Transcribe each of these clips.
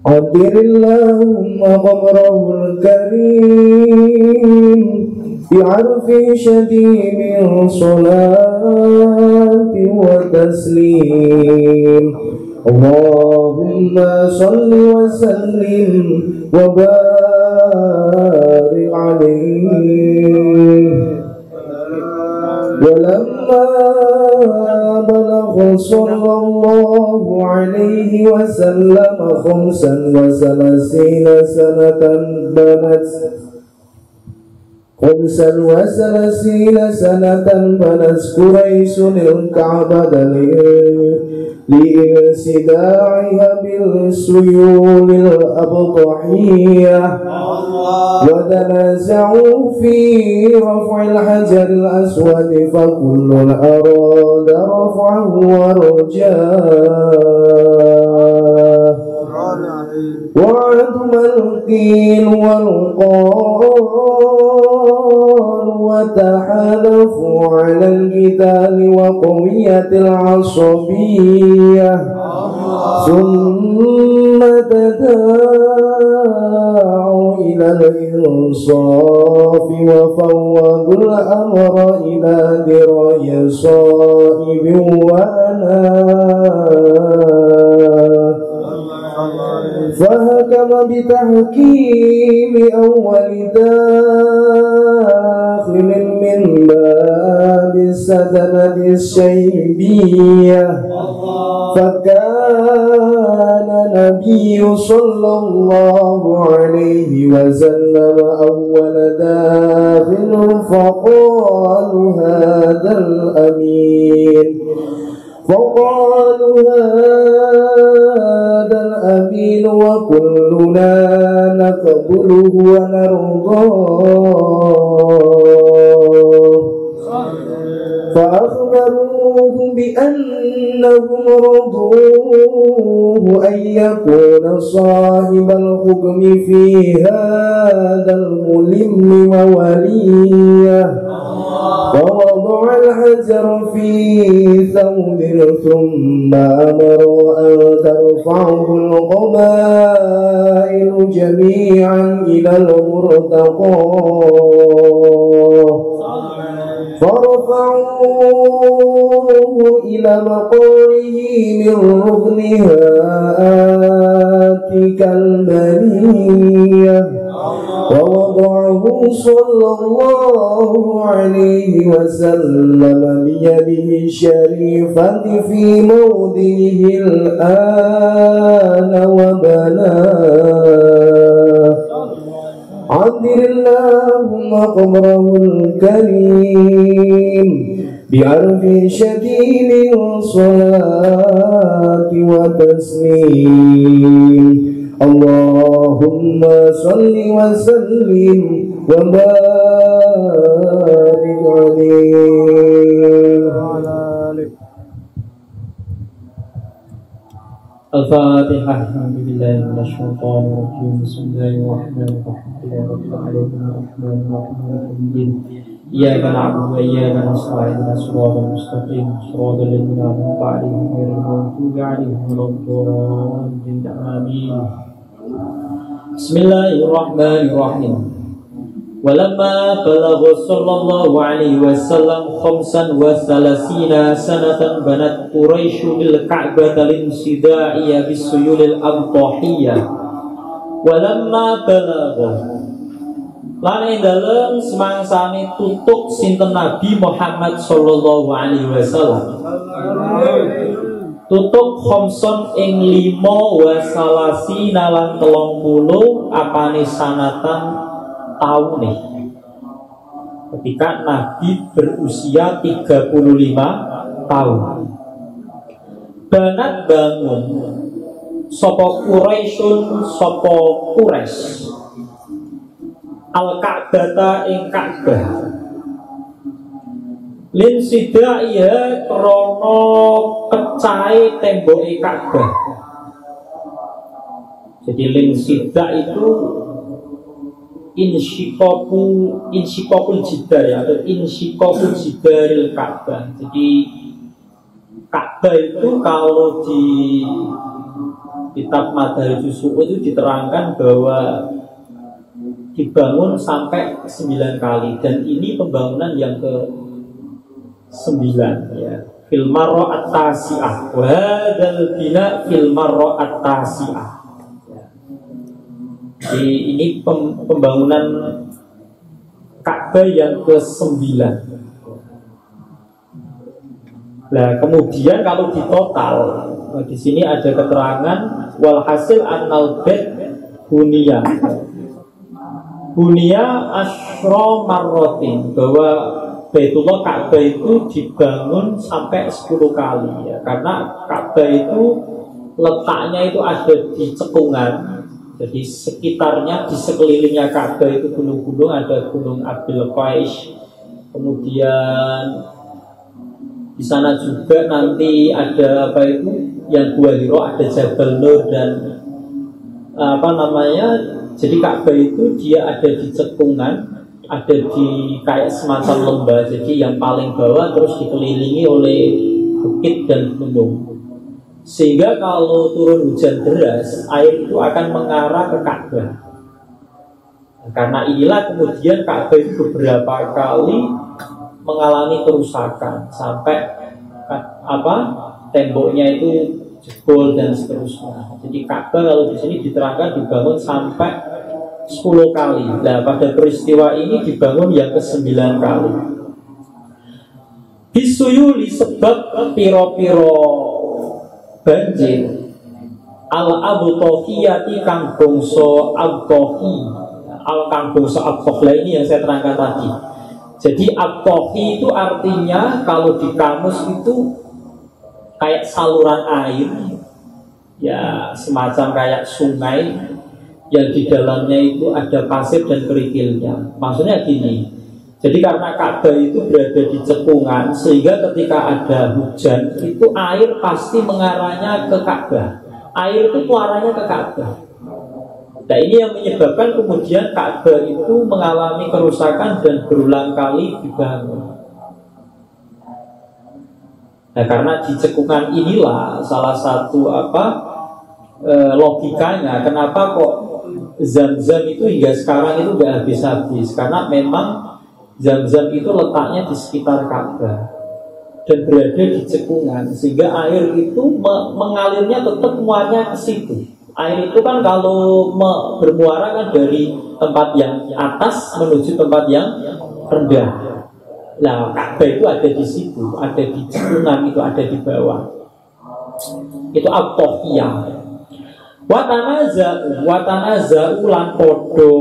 قدر اللهم قبره الكريم بعرف شديد صلاة وتسليم. اللهم صل وسلم وبارك عليه. ولما بلغ صلى الله عليه وسلم 35 سنة بنت قريش الكعبة لانسداعها بالسيول الأبطحية، وتنازعوا في رفع الحجر الأسود، فكل أراد رفعه ورجاه، وعدم القيل والقال، وتحالفوا على القتال وقوية العصبية، ثم تداعوا إلى الإنصاف وفوضوا الأمر إلى دراية صائب وأناه، فحكم بتحكيم أول داخل من باب السدنة الشيبية، فكان النبي صلى الله عليه وسلم أول داخل، فقالوا هذا الأمين، وكلنا نقبله ونرضاه، فأخبروه بأنهم رضوه أن يكون صاحب الحكم في هذا الملم ووليه، ووضع الحجر في ثوب، ثم أمروا أن ترفعه القبائل جميعا إلى المرتقى، فرفعوه إلى مقره من ركنها كالبنية، ووضعه صلى الله عليه وسلم بيده الشريفة في موضعه الآن وبناه. عذر اللهم قبره الكريم بعرف شديد صلاة وتسليم. اللهم صل وسلم وبارك عليه. الفاتحة. أعوذ بالله من الشيطان الرجيم. بسم الله الرحمن الرحيم. يا رب العالمين الرحمن الرحيم. إياك نعبد وإياك نستعين اهدنا الصراط المستقيم صراط الذين أنعمت عليهم غير المغضوب عليهم ولا الضالين. آمين. بسم الله الرحمن الرحيم. ولما بلغ صلى الله عليه وسلم 35 سنة بنت قريش الكعبة لانصداعها بالسيول الأبطحية. ولما بلغ lan ing dalem semangsane tutuk sinten Nabi Muhammad sallallahu alaihi wasallam tutuk khomson ing 5 wasalasi nalan 30 apane sanatan taune, ketika Nabi berusia 35 tahun. Banat bangun sopo Quraisyun sopo Quraisy Al-Ka'bata ing Ka'bah lin sidaiha krana pecahe temboke Ka'bah. Jadi lin sida itu insyikokul jidar ya, atau insyikokul jidaril Ka'bah. Jadi Ka'bah itu kalau di kitab Madarijus Su'ud itu diterangkan bahwa dibangun sampai 9 kali, dan ini pembangunan yang ke-9 ya. Fil marra'at tasi'ah wa hadzal bina fil marra'at tasi'ah. Jadi ini pembangunan Ka'bah yang ke-9. Nah, kemudian kalau di total, di sini ada keterangan walhasil annal bait bunia asyra marrotin, bahwa Baitullah Ka'bah itu dibangun sampai 10 kali ya. Karena Ka'bah itu letaknya itu ada di cekungan. Jadi sekitarnya, di sekelilingnya Ka'bah itu gunung-gunung, ada Gunung Abil Qais. Kemudian di sana juga nanti ada apa itu yang Gua Hiro, ada Jabal Nur dan jadi Ka'bah itu dia ada di cekungan, ada di kayak semacam lembah. Jadi yang paling bawah terus dikelilingi oleh bukit dan gunung, sehingga kalau turun hujan deras, air itu akan mengarah ke Ka'bah. Karena inilah kemudian Ka'bah itu beberapa kali mengalami kerusakan sampai temboknya itu jebol dan seterusnya. Jadi Ka'bah kalau di sini diterangkan dibangun sampai 10 kali. Nah, pada peristiwa ini dibangun yang ke-9 kali. Bisuyuli, sebab piro-piro banjir al-abtohiyati kang bangsa abtohi, kang bangsa abtoh ini yang saya terangkan tadi. Jadi abtohi itu artinya kalau di kamus itu kayak saluran air ya, semacam kayak sungai yang di dalamnya itu ada pasir dan kerikilnya. Maksudnya gini, jadi karena Ka'bah itu berada di cekungan, sehingga ketika ada hujan itu air pasti mengarahnya ke Ka'bah. Air itu muaranya ke Ka'bah. Nah, ini yang menyebabkan kemudian Ka'bah itu mengalami kerusakan dan berulang kali dibangun. Nah, karena di cekungan inilah salah satu logikanya kenapa kok Zam-Zam itu hingga sekarang itu nggak habis-habis, karena memang Zam-Zam itu letaknya di sekitar Ka'bah dan berada di cekungan, sehingga air itu mengalirnya tetap muaranya ke situ. Air itu kan kalau bermuara kan dari tempat yang atas menuju tempat yang rendah. Nah, Ka'bah itu ada di situ, ada di cekungan, itu ada di bawah. Itu Abtohiyah. Watanaza'u lan podo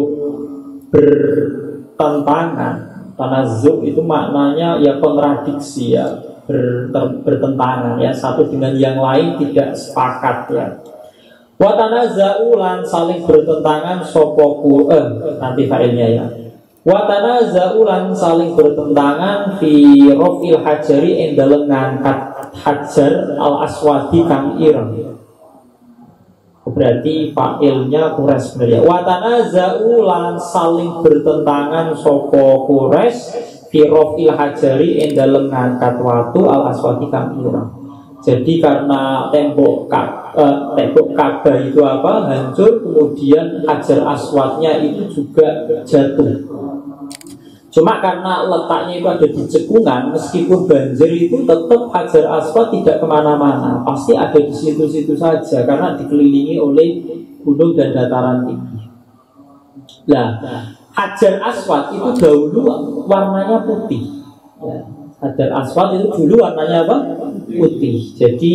bertentangan. Tanazu itu maknanya ya kontradiksi ya, bertentangan ya, satu dengan yang lain tidak sepakat ya. Watanaza'u lan saling bertentangan sopoku nanti failnya ya. Watanaza'u lan saling bertentangan fi rofil hajari ing dalem ngangkat hajar al aswadi kang ireng. Berarti fa'ilnya Quraisy sebenarnya. Watanaza'u lan saling bertentangan sopo Quraisy fi rofil hajari ing dalem ngangkat watu al aswadi kang ireng. Jadi karena tembok Ka'bah itu hancur, kemudian hajar aswadnya itu juga jatuh. Cuma karena letaknya itu ada di cekungan, meskipun banjir itu tetap hajar aswad tidak kemana-mana, pasti ada di situ-situ saja karena dikelilingi oleh gunung dan dataran tinggi. Nah, hajar aswad itu dahulu warnanya putih. Ya, hajar aswad itu dulu warnanya putih. Jadi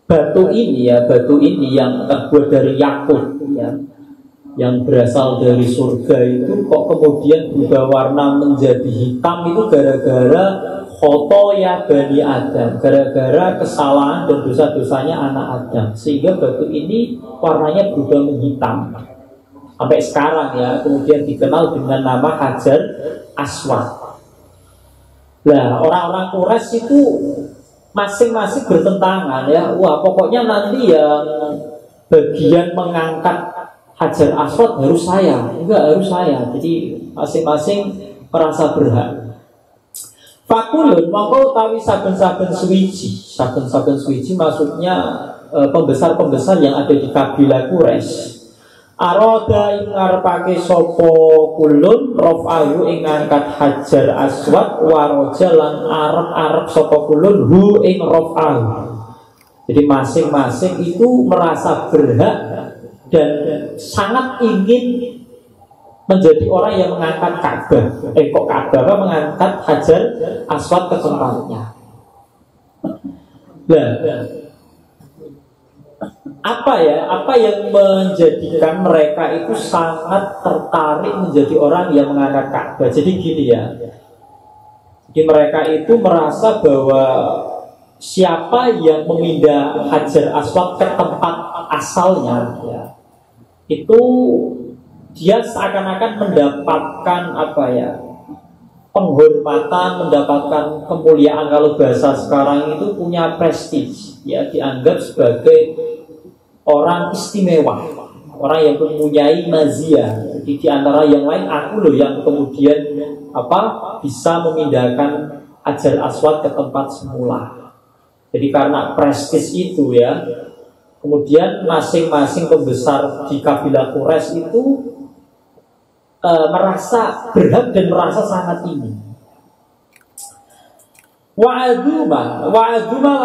batu ini yang terbuat dari yakut ya, yang berasal dari surga itu kok kemudian berubah warna menjadi hitam, itu gara-gara khotoya Bani Adam, gara-gara kesalahan dan dosa-dosanya anak Adam, sehingga batu ini warnanya berubah menghitam sampai sekarang ya, kemudian dikenal dengan nama Hajar Aswad. Nah, orang-orang Quraisy itu masing-masing bertentangan ya. Wah, pokoknya nanti yang bagian mengangkat Hajar Aswad harus saya, enggak harus saya. Jadi masing-masing merasa berhak. Fakulun mongko utawi saben-saben suwiji maksudnya pembesar-pembesar yang ada di kabilah Quraisy. Aroda ing ngarepake sapa kulun rafa'u ing ngangkat Hajar Aswad waroja lan arep-arep sapa kulun hu ing rafa'u. Jadi masing-masing itu merasa berhak dan sangat ingin menjadi orang yang mengangkat Ka'bah. Ka'bah mengangkat Hajar Aswad ke tempatnya. Nah, apa yang menjadikan mereka itu sangat tertarik menjadi orang yang mengangkat Ka'bah? Jadi gini ya. Jadi mereka itu merasa bahwa siapa yang memindah Hajar Aswad ke tempat asalnya, ya, itu dia seakan-akan mendapatkan penghormatan, mendapatkan kemuliaan. Kalau bahasa sekarang itu punya prestige, ya, dianggap sebagai orang istimewa, orang yang mempunyai maziyah. Jadi di antara yang lain aku loh yang kemudian bisa memindahkan Hajar Aswad ke tempat semula. Jadi karena prestis itu, ya, kemudian masing-masing pembesar di kabilah Quraisy itu merasa berhak dan merasa sangat ingin. Wa'aduma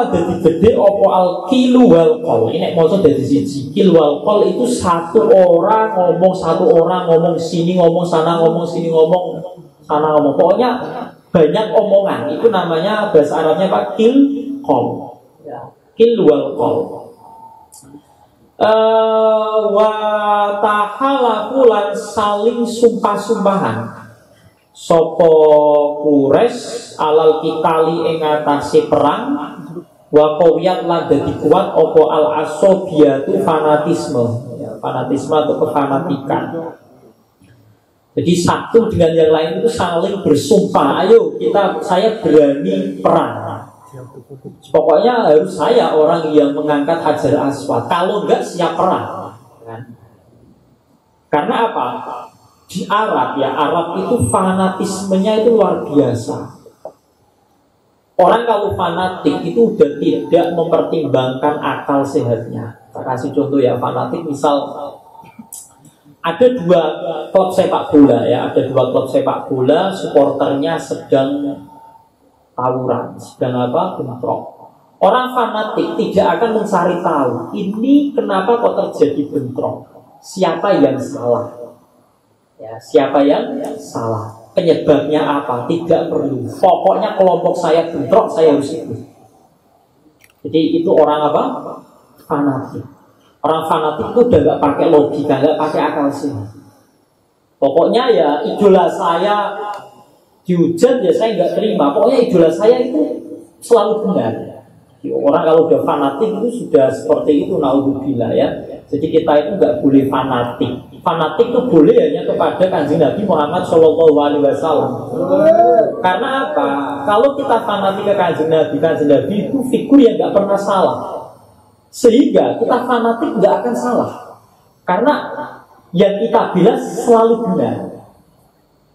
dadi gede opo al-kilu wal qol. Ini maksud dari siji kil wal qol itu satu orang ngomong sini, ngomong sana, ngomong sini, ngomong sana, ngomong. Pokoknya banyak omongan. Itu namanya bahasa Arabnya Pak kil qol. Ya, kil wal qol. Wa tahalaku lan saling sumpah-sumpahan sopo Quraisy alal kitali ing atase perang wa qawiyat lan dadi kuat opo al asobiyatu fanatisme, ya, fanatisme atau kefanatikan. Jadi satu dengan yang lain itu saling bersumpah, ayo saya berani perang. Pokoknya harus saya orang yang mengangkat Hajar Aswad. Kalau enggak siap perang. Karena apa? Di Arab itu fanatismenya itu luar biasa. Orang kalau fanatik itu udah tidak mempertimbangkan akal sehatnya. Saya kasih contoh ya, fanatik misal ada dua klub sepak bola, ya, ada dua klub sepak bola, supporternya sedang tawuran, sedang bentrok. Orang fanatik tidak akan mencari tahu ini kenapa kok terjadi bentrok, siapa yang salah, ya, siapa yang salah, penyebabnya apa, tidak perlu. Pokoknya kelompok saya bentrok, saya harus ikut. Jadi itu orang fanatik. Orang fanatik itu udah nggak pakai logika, nggak pakai akal sehat. Pokoknya ya idola saya dihujat ya saya nggak terima. Pokoknya idola saya itu selalu benar. Orang kalau udah fanatik itu sudah seperti itu, naudzubillah, ya. Jadi kita itu nggak boleh fanatik. Fanatik itu boleh hanya kepada Kanjeng Nabi Muhammad SAW. Karena apa? Kalau kita fanatik ke Kanjeng Nabi itu figur yang nggak pernah salah. Sehingga kita fanatik nggak akan salah. Karena yang kita bilang selalu benar.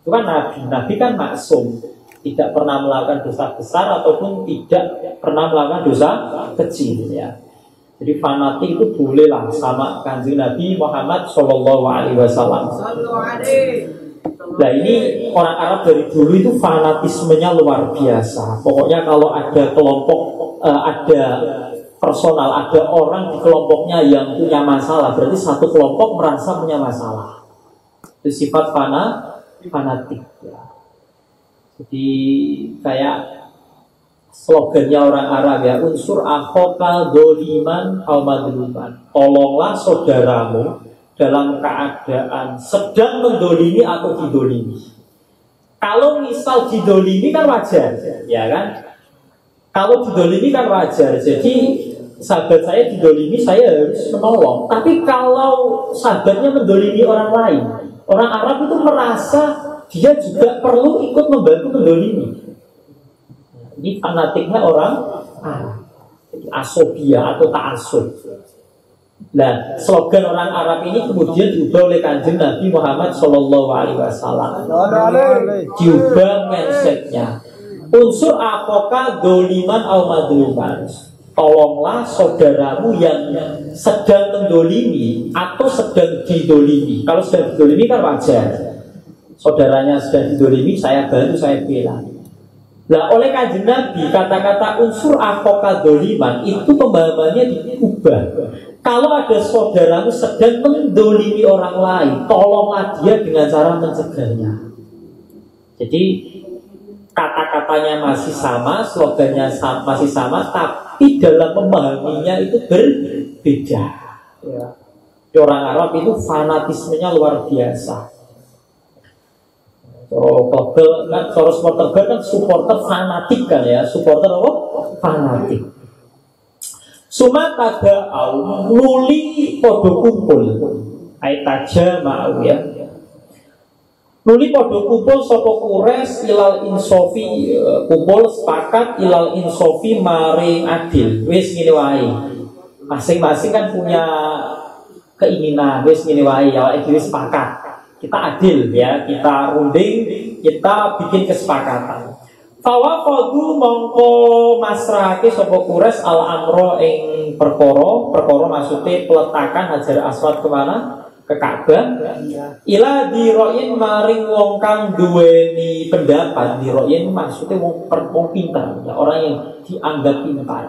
Itu kan Nabi kan maksum, tidak pernah melakukan dosa besar ataupun tidak pernah melakukan dosa kecil, ya. Jadi fanatik itu bolehlah sama Kanjeng Nabi Muhammad SAW. Nah ini orang Arab dari dulu itu fanatismenya luar biasa. Pokoknya kalau ada kelompok, ada personal, ada orang di kelompoknya yang punya masalah, berarti satu kelompok merasa punya masalah. Itu sifat fanatik, ya. Jadi kayak slogannya orang Arab, ya, unsur akhoka doliman al madluman. Tolonglah saudaramu dalam keadaan sedang mendolimi atau didolimi. Kalau misal didolimi kan wajar, ya kan? Kalau didolimi kan wajar. Jadi sahabat saya didolimi, saya harus menolong. Tapi kalau sahabatnya mendolimi orang lain, orang Arab itu merasa dia juga perlu ikut membantu mendolimi. Ini fanatiknya orang Arab. Jadi asobia atau ta'asub. Nah, slogan orang Arab ini kemudian diubah oleh Kanjeng Nabi Muhammad Shallallahu Alaihi Wasallam. Diubah mindsetnya. Unsur apoka doliman au madluman. Tolonglah saudaramu yang sedang mendolimi atau sedang didolimi. Kalau sedang didolimi kan wajar. Saudaranya sedang didolimi, saya bantu, saya bela. Nah, oleh Kanjeng Nabi, kata-kata unsur apoka doliman itu pemahamannya diubah. Kalau ada saudaramu sedang mendolimi orang lain, tolonglah dia dengan cara mencegahnya. Jadi kata-katanya masih sama, slogannya masih sama, tapi dalam memahaminya itu berbeda. Ya. Orang Arab itu fanatismenya luar biasa. Kalau kan, kalau supporter kan supporter fanatik kan ya, supporter apa? Fanatik. Sumata au nuli podo kumpul, aitaja mau ya. Nuli podo kumpul sopo kures ilal insofi, kumpul sepakat ilal insofi maring adil. Wis ngene wae. Masing-masing kan punya keinginan, wis ngene wae ya iki wis sepakat. Kita adil ya, kita runding, kita bikin kesepakatan. Fawaqadu mongko masrahake sapa kures al amro ing perkara maksudnya peletakan Hajar Aswad kemana? Ke Ka'bah. Ila diroin maring wong kang duweni pendapat. Diroin maksudnya wong pintar, ya, orang yang dianggap pintar.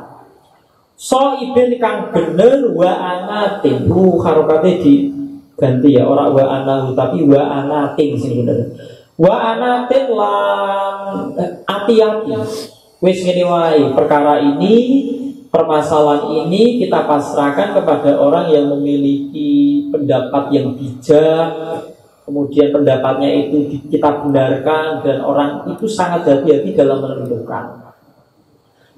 So iben kang bener wa anatin harokate diganti ya, orang wa anahu tapi wa anatin sini bener. Wa anatin lan hati-hati. Wis ngene wae, perkara ini, permasalahan ini kita pasrahkan kepada orang yang memiliki pendapat yang bijak. Kemudian pendapatnya itu kita benarkan dan orang itu sangat hati-hati dalam menentukan.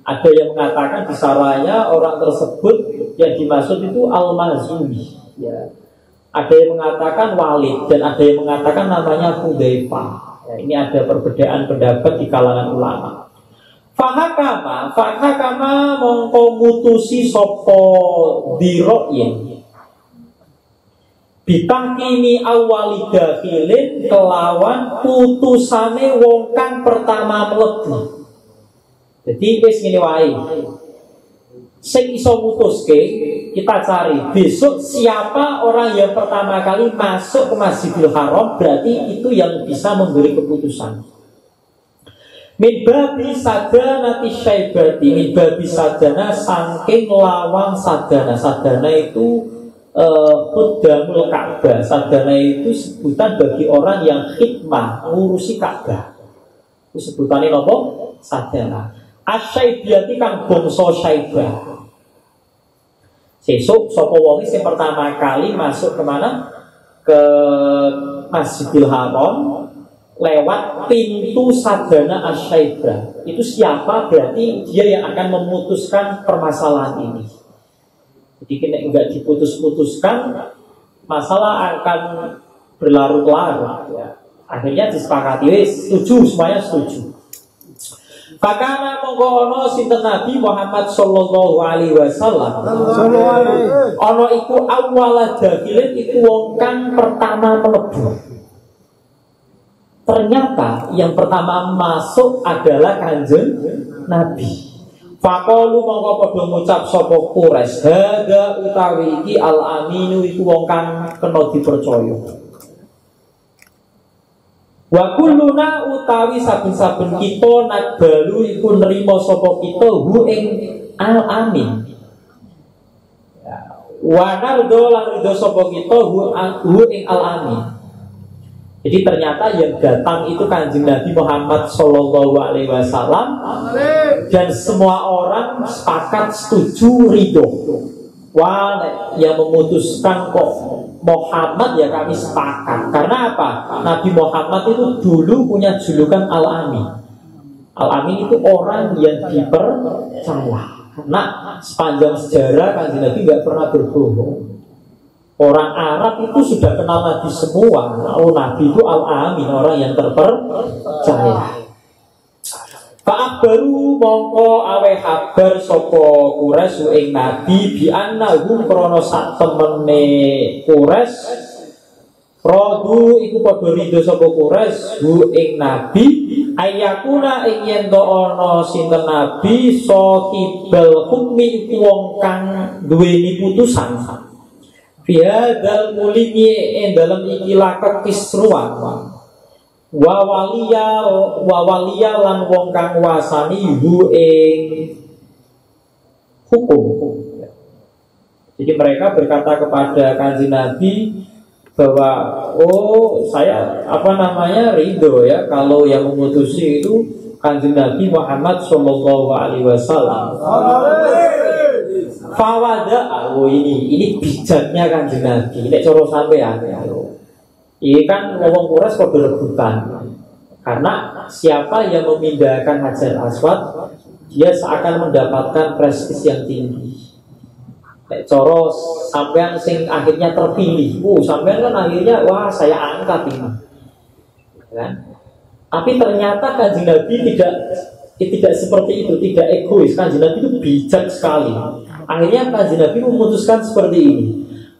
Ada yang mengatakan di saraya orang tersebut yang dimaksud itu al-mazumi, ya. Ada yang mengatakan Walid dan ada yang mengatakan namanya Hudzaifah. Ya, ini ada perbedaan pendapat di kalangan ulama. Fahakama mongko mutusi sopo diroyin. Bitangkini awali dakhilin kelawan putusane wong kang pertama mlebu. Jadi wis ngene wae. Sing iso mutuske kita cari besok siapa orang yang pertama kali masuk ke Masjidil Haram, berarti itu yang bisa memberi keputusan. Min babi sadana tisyaibati, min babi sadana saking lawang sadana. Sadana itu Qudamul Ka'bah. Sadana itu sebutan bagi orang yang khidmah ngurusi Ka'bah. Itu sebutannya apa? Sadana. Asyaibati kang bangsa Syaibah. Sesuk sapa wong sing pertama kali masuk kemana? Ke Masjidil Haram lewat pintu Sadana Asyaibah. Itu siapa? Berarti dia yang akan memutuskan permasalahan ini. Jadi kalau enggak diputus-putuskan, masalah akan berlarut-larut ya. Akhirnya disepakati, setuju, semuanya setuju. Fakana mongko ono sinten Nabi Muhammad sallallahu alaihi wasallam. Ono iku awwala dakhilin iku wong kang pertama mlebu. Ternyata yang pertama masuk adalah Kanjeng Nabi. Faqalu mongko padha ngucap sapa Quraisy, "Hadza utawi iki al-aminu iku wong kang kena dipercaya." Wa kulluna utawi saben-saben kita nakbalu iku nerima sapa kita hu ing al-amin. Wa nardo lan ridho sapa kita hu ing al-amin. Jadi ternyata yang datang itu Kanjeng Nabi Muhammad sallallahu alaihi wasallam dan semua orang sepakat setuju ridho. Wah, yang memutuskan kok Muhammad ya kami sepakat. Karena apa? Nabi Muhammad itu dulu punya julukan Al-Amin. Al-Amin itu orang yang dipercaya. Karena sepanjang sejarah Kanjeng Nabi nggak pernah berbohong. Orang Arab itu sudah kenal Nabi semua. Oh, Nabi itu Al-Amin, orang yang terpercaya. Akhbaru mongko awe habar sapa Quraisy ing Nabi bi annahum krana sak temene Quraisy Rodu iku padha ridho sapa Quraisy hu ing Nabi ayakuna ing yen to ana sinten Nabi sahibal hukmi iku wong kang duweni putusan biadal mulimi ing dalem iki lakak kisruan wa waliya lan wong kang wasani hu ing hukum. Jadi mereka berkata kepada Kanjeng Nabi bahwa saya ridho ya kalau yang memutusi itu Kanjeng Nabi Muhammad Shallallahu Alaihi Wasallam. Fawada ini bijaknya Kanjeng Nabi. Nek coro sampean ya. Ini kan ngomong Quraisy kok berebutan. Karena siapa yang memindahkan Hajar Aswad dia seakan mendapatkan prestis yang tinggi. Coro sampean sing akhirnya terpilih, sampean kan akhirnya wah saya angkat ini, kan? Tapi ternyata Kanjeng Nabi tidak seperti itu, tidak egois. Kanjeng Nabi itu bijak sekali. Akhirnya Kanjeng Nabi memutuskan seperti ini.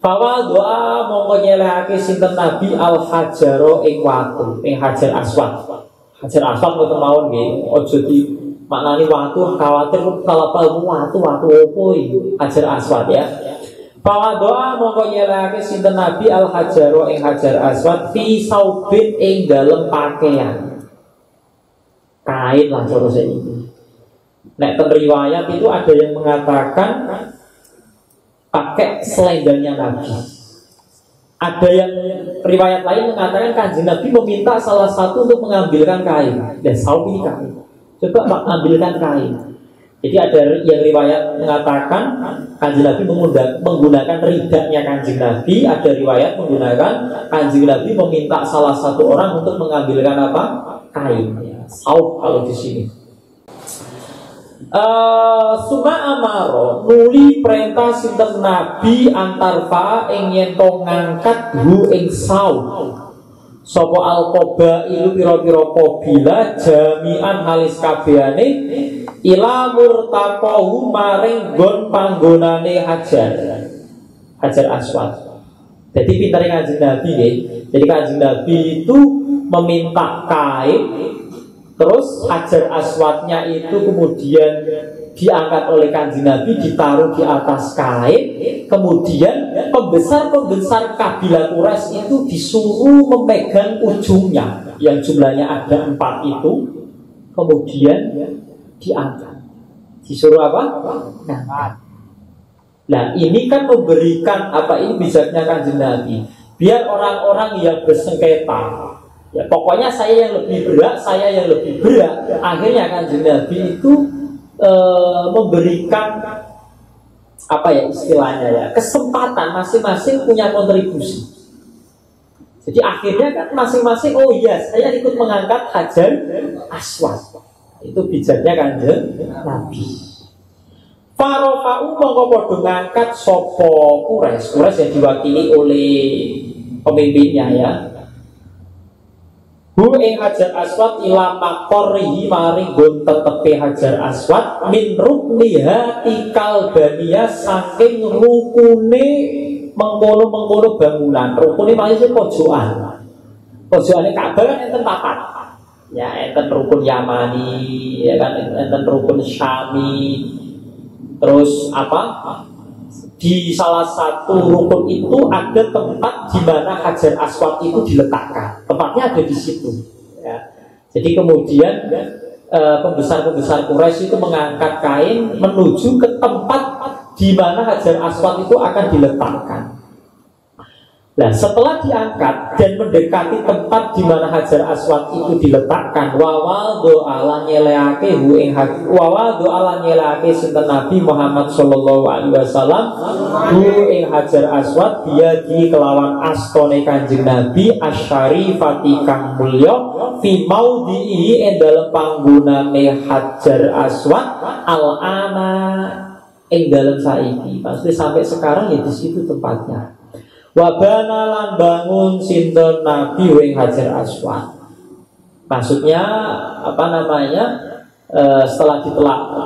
Bahwa doa mongko nyelehake sinten Nabi al hajaro ing watu, ing Hajar Aswad. Hajar Aswad mboten mawon nggih, aja di maknani watu khawatir kalau watu opo iki Hajar Aswad ya. Bahwa doa mongko nyelehake sinten Nabi al hajaro ing Hajar Aswad fi saubin ing dalem pakaian. Kain lah cara ini. Nek ten riwayat itu ada yang mengatakan pakai selendangnya Nabi. Ada yang riwayat lain mengatakan Kanjeng Nabi meminta salah satu untuk mengambilkan kain. Dan saub ini kain. Coba ambilkan kain. Jadi ada yang riwayat mengatakan Kanjeng Nabi menggunakan ridaknya Kanjeng Nabi. Ada riwayat menggunakan Kanjeng Nabi meminta salah satu orang untuk mengambilkan apa? Kain. Saub kalau di sini. Suma amaro nuli perintah sinten Nabi antarfa ing yen to ngangkat hu ing saub. Sopo al-qoba ilu piro-piro kobila jami'an halis kabehane ila murtaqahu maring gon panggonane Hajar Aswad. Jadi pintere Kanjeng Nabi nggih. Jadi Kanjeng Nabi itu meminta kain, terus Hajar Aswadnya itu kemudian diangkat oleh Kanjeng Nabi, ditaruh di atas kain. Kemudian pembesar-pembesar kabilah Quraisy itu disuruh memegang ujungnya, yang jumlahnya ada 4 itu. Kemudian diangkat. Disuruh apa? Ngangkat. Nah ini kan memberikan ini bijaknya Kanjeng Nabi. Biar orang-orang yang bersengketa, ya pokoknya saya yang lebih berat, akhirnya Kanjeng Nabi itu memberikan istilahnya ya, kesempatan masing-masing punya kontribusi. Jadi akhirnya kan masing-masing saya ikut mengangkat Hajar Aswad. Itu bijaknya Kanjeng Nabi. Farofa'u mongko padha ngangkat sapa Quraisy yang diwakili oleh pemimpinnya ya. Hu ing Hajar Aswad ila maqarrihi maring gon tetepe Hajar Aswad min rukniha tikal baniya saking rukune mengkono-mengkono bangunan. Rukune maksudnya pojokan. Pojokane Ka'bah kan enten 4. Ya enten rukun Yamani, ya kan enten rukun Syami. Terus di salah satu rukun itu ada tempat di mana Hajar Aswad itu diletakkan. Tempatnya ada di situ. Ya. Jadi kemudian pembesar-pembesar Quraisy itu mengangkat kain menuju ke tempat di mana Hajar Aswad itu akan diletakkan. Nah, setelah diangkat dan mendekati tempat di mana Hajar Aswad itu diletakkan, wawadu ala nyeleake sinten Nabi Muhammad sallallahu alaihi wasallam hu ing Hajar Aswad dia di kelawan astone Kanjeng Nabi asyarifati kang mulya fi maudhi'i ing dalem panggonane Hajar Aswad al-ana ing dalem saiki. Maksudnya sampai sekarang ya di situ tempatnya. Wabana lan bangun sinten Nabi wing Hajar Aswad. Maksudnya setelah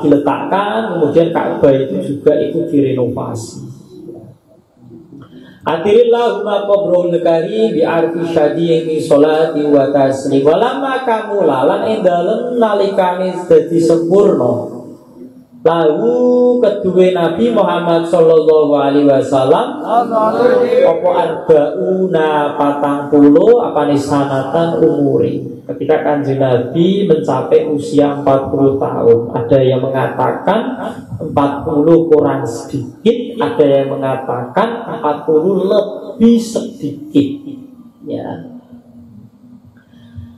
diletakkan, kemudian Ka'bah itu juga ikut direnovasi. Atirillahumma qabrul karim bi arfi syadiqi sholati wa taslim walamma kamulalan endalen nalikane dadi sempurna lahu kedue Nabi Muhammad sallallahu alaihi wasallam apa arbauna 40 apane sanatan umuri. Ketika Kanjeng Nabi mencapai usia 40 tahun, ada yang mengatakan 40 kurang sedikit, ada yang mengatakan 40 lebih sedikit. Ya.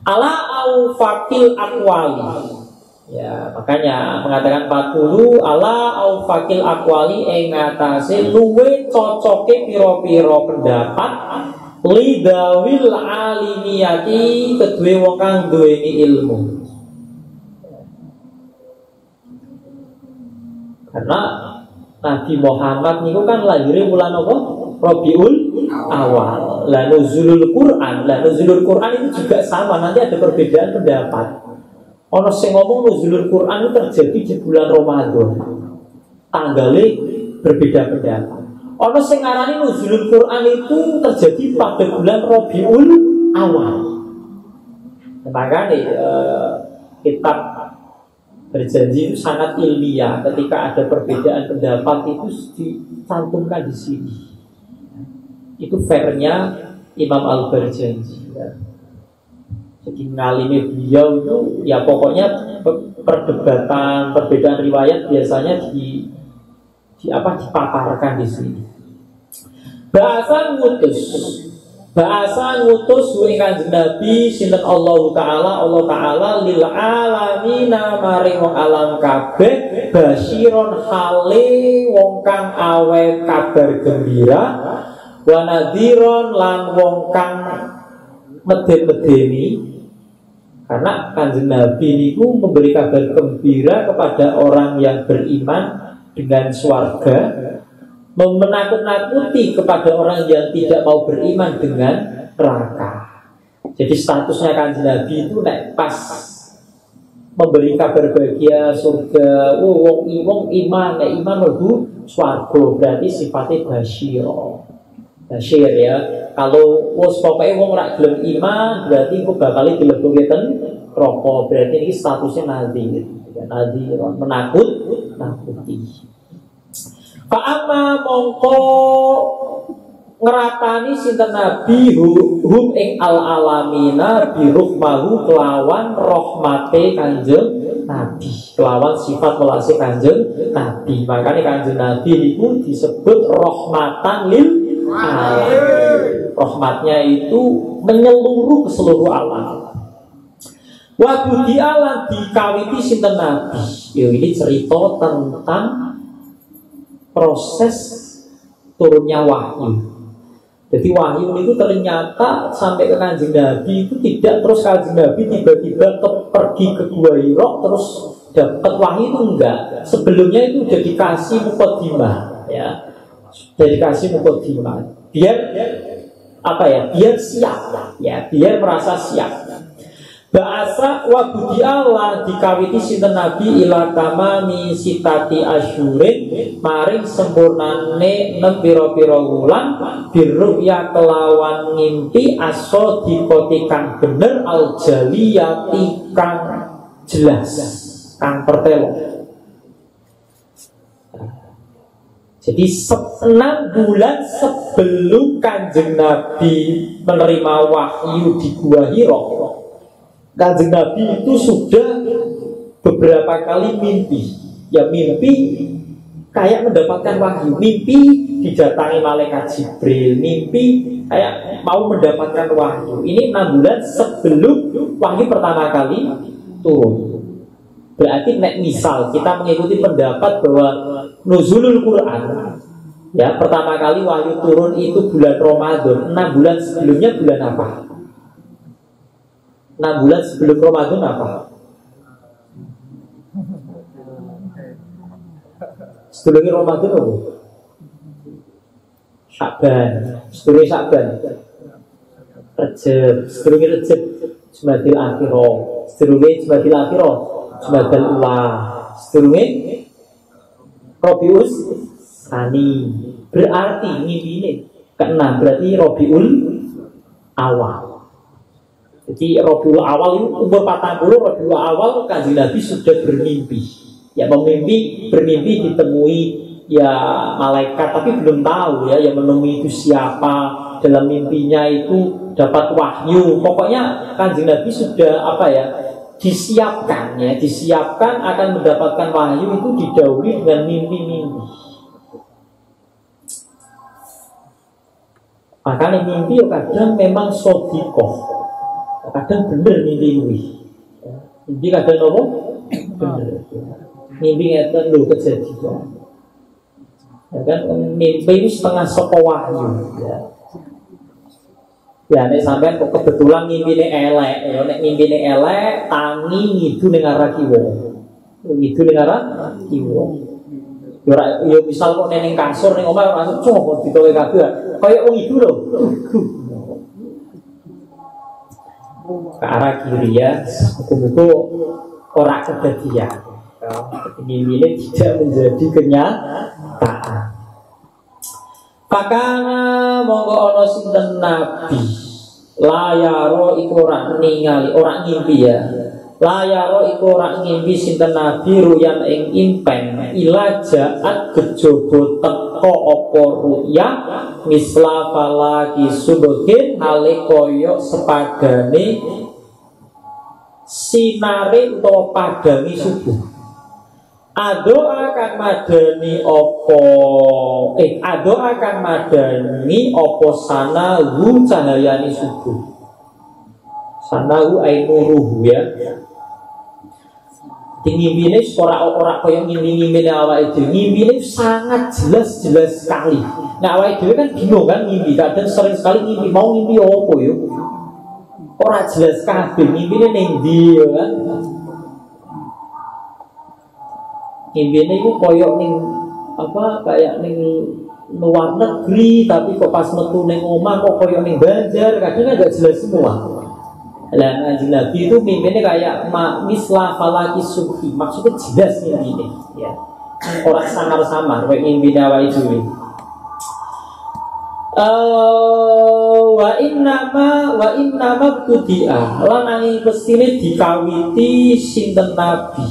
Ala au fakil aqwali. Ya, makanya mengatakan 40 ala au fakil aqwali ing ngatasé luwe cocoke pira-pira pendapat lidawil alimiyati kedue wong kang duweni ilmu. Karena Nabi Muhammad niku kan lahirnya bulan apa? Rabiul Awal. Lah nuzulul Quran itu juga sama, nanti ada perbedaan pendapat. Ono sing ngomong nuzulul Quran itu terjadi di bulan Ramadan. Tanggalnya berbeda pendapat. Ono sing ngarani nuzulul Quran itu terjadi pada bulan Rabiul Awal. Makanya kitab berjanji itu sangat ilmiah. Ketika ada perbedaan pendapat itu dicantumkan di sini. Itu fairnya Imam Al-Barjanji. Jadi ngalimi beliau itu ya pokoknya perdebatan perbedaan riwayat biasanya dipaparkan di sini. Bahasa ngutus ing Kanjeng Nabi sinten Allah Taala lil alamina maring wong alam kabeh basyiron hale wong kang awe kabar gembira wa nadhiron lan wong kang meden-medeni. Karena Kanjeng Nabi niku memberi kabar gembira kepada orang yang beriman dengan swarga, menakut-nakuti kepada orang yang tidak mau beriman dengan neraka. Jadi statusnya Kanjeng Nabi itu nek pas memberi kabar bahagia surga, wong iman, nek iman mlebu swarga, berarti sifatnya basyir ya. Kalau wis pokoke wong ora gelem iman, berarti kok bakal dilebokne ten neraka. Berarti ini statusnya nadhir. Nadhir nakuti. Fa'ama mongko ngeratani sinten Nabi hum ing al-alamina biruhmahu kelawan rahmate Kanjeng Nabi, kelawan sifat welase Kanjeng Nabi. Makanya Kanjeng Nabi itu disebut rahmatan lil alamin. Rahmatnya itu menyeluruh ke seluruh alam. Wa budialan dikawiti sinten Nabi. Ini cerita tentang proses turunnya wahyu. Jadi wahyu itu ternyata sampai ke Kanjeng Nabi itu tidak terus Kanjeng Nabi tiba-tiba pergi ke Gua Hira terus dapat wahyu, itu enggak. Sebelumnya itu udah dikasih muqaddimah ya. Sudah dikasih muqaddimah. Biar biar siap ya, biar merasa siap. Bahasa wa budi'allah dikawiti sinten Nabi ila tamami sitati asyurin maring sempurnane 6 pira-pira wulan birru'ya kelawan ngimpi as-sadiqati kang bener al-jaliyati kang jelas kang pertelo. Jadi 6 bulan sebelum Kanjeng Nabi menerima wahyu di Gua Hira, Kanjeng Nabi itu sudah beberapa kali mimpi. Ya mimpi kayak mendapatkan wahyu, mimpi didatangi malaikat Jibril, mimpi kayak mau mendapatkan wahyu. Ini 6 bulan sebelum wahyu pertama kali turun. Berarti misal kita mengikuti pendapat bahwa nuzulul Quran ya pertama kali wahyu turun itu bulan Ramadan, 6 bulan sebelumnya bulan apa? 6 bulan sebelum Ramadan apa? Sebelumnya Ramadan apa? Sya'ban. Sebelumnya Sya'ban Rejab. Sebelumnya Rejab Jumadil Akhirah. Sebelumnya Jumadil Akhirah Jumadal Ula. Sedurunge Rabiul Tsani. Berarti ngimpine keenam berarti Rabiul Awal. Jadi Rabiul Awal itu umur 40, Rabiul Awal Kanjeng Nabi sudah bermimpi. Ya bermimpi ditemui ya malaikat, tapi belum tahu ya yang menemui itu siapa. Dalam mimpinya itu dapat wahyu. Pokoknya Kanjeng Nabi sudah disiapkan akan mendapatkan wahyu itu didahului dengan mimpi-mimpi. Makanya mimpi kadang memang sodikoh, kadang bener mimpi. Mimpi kadang apa? Bener. Mimpi ngeten lho kejadian. Ya kan mimpi itu setengah saka wahyu. Ya nek sampean kok kebetulan mimpine elek, ya nek mimpine elek tangi ngidu ning arah kiwa. Ngidu ning arah kiwa. Yo misal kok ning kasur ning omah langsung coba ditoke kabeh. Kaya wong idu lho. Ke arah kiri ya, hukum-hukum ora kedadian. Ini tidak menjadi kenyataan. Pakana monggo ana sinten nabi layaro iku ora ningali, ora ngimpi ya. Layaro iku ora ngimpi sinten nabi ruyan ing impen ila jaat kejaba teka apa ruya misla falaki subhin hale koyo sepadane sinare utawa padangi subuh. Ado akan madani opo sana hu cahayani subuh. Sana hu ainuruhu ya. Ngimpi ora kaya ngimpi awake dhewe. Ngimpi sangat jelas sekali. Nah awake dhewe kan bingung kan ngimpi, kadang sering sekali ngimpi mau ngimpi apa ya. Ora jelas kabeh ngimpine ning ndi ya kan. Ngimpine iku koyo ning kayak ning luar negeri, tapi kok pas metu ning omah kok koyo ning Banjar, kadang agak jelas semua. Lah Kanjeng Nabi itu mimpinnya kayak mislah falaki subhi, maksudnya jelas mimpinnya ya. Orang samar-samar kayak mimpinnya awake dhewe. Wa innama tudi'a lan angin pestine dikawiti sinten Nabi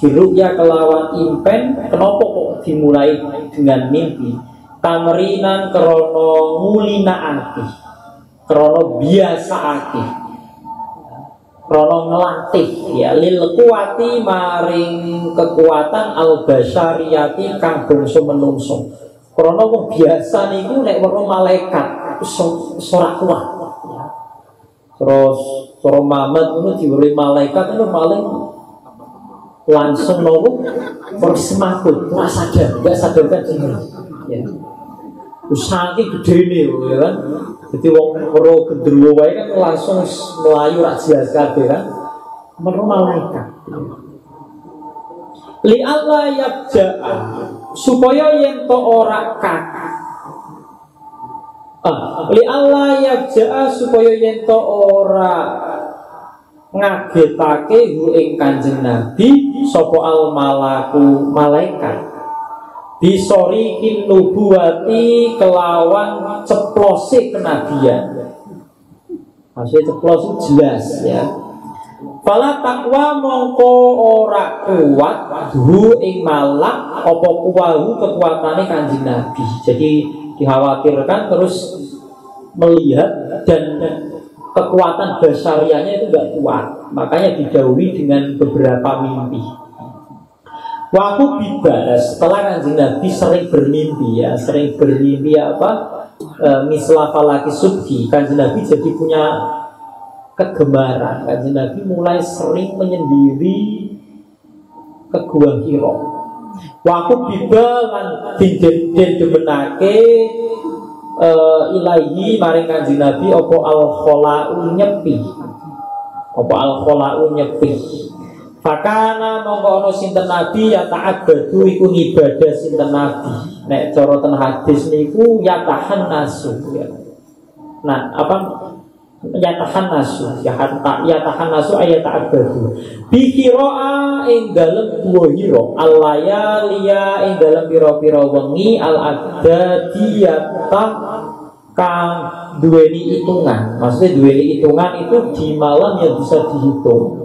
diruya kelawan impen. Kenapa kok dimulai dengan mimpi? Tamrinan krono ngulinaake, krono biasaake, krono ngelatih ya lil kuwati maring kekuatan al basyariyati kang bangsa menungso. Krono wong biasa niku nek weruh malaikat ora kuat ya. Terus cara Muhammad ngono diweruhi malaikat itu maling langsung nopo bersemakut, ora sadar, enggak sadarkan diri ya. Saking gedene ya kan. Jadi wong weruh gendruwo wae kan langsung melayu rak jelas kabeh kan. Weruh malaikat. Li Allah yabja'a supaya yen to ora kakak. Li Allah yabja'a supaya yen to ora ngagetake hu ing Kanjeng Nabi sapa al malaku malaikat bisorikin nubuwati kelawan ceplose kenabian. Maksudnya ceplos itu jelas ya. Fala takwa mongko ora kuat hu ing malak apa kuwahu kekuatane Kanjeng Nabi. Jadi dikhawatirkan terus melihat dan kekuatan basarianya itu enggak kuat. Makanya didahului dengan beberapa mimpi. Waktu bibadah setelah Kanjeng Nabi sering bermimpi ya, mislah falaki subhi. Kanjeng Nabi jadi punya kegemaran. Kanjeng Nabi mulai sering menyendiri ke Gua Hira. Waktu bibadah demenake ilahi maring Kanjeng Nabi apa al-khola'u nyepi. Fakana mongko ana sinten nabi ya ta'abbadu iku ngibadah sinten nabi. Nek cara ten hadis niku ya tahan nasu ya. Nah, yatahannasu yatahannasu ayata'abbadu bi qira'a ing dalem dua hiro al-layaliya ing dalem pira-pira wengi al-adadiyata kang duweni hitungan. Maksudnya duweni hitungan itu di malam yang bisa dihitung.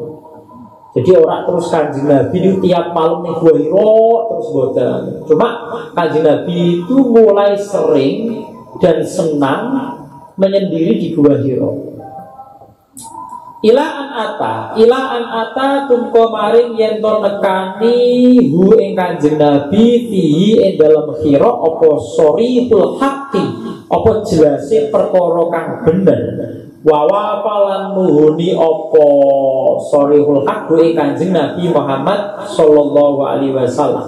Jadi orang terus Kanjeng Nabi itu tiap malam nih dua hiro terus boten. Cuma Kanjeng Nabi itu mulai sering dan senang menyendiri di Gua Hiro. Ilaan ata tumko maring yen to nekani hu ing Kanjeng Nabi fihi ing dalem hiro apa soritul haqqi apa jelase perkara kang bener wawa palan nuhuni apa sorihul haqq ing Kanjeng Nabi Muhammad sallallahu alaihi wasallam.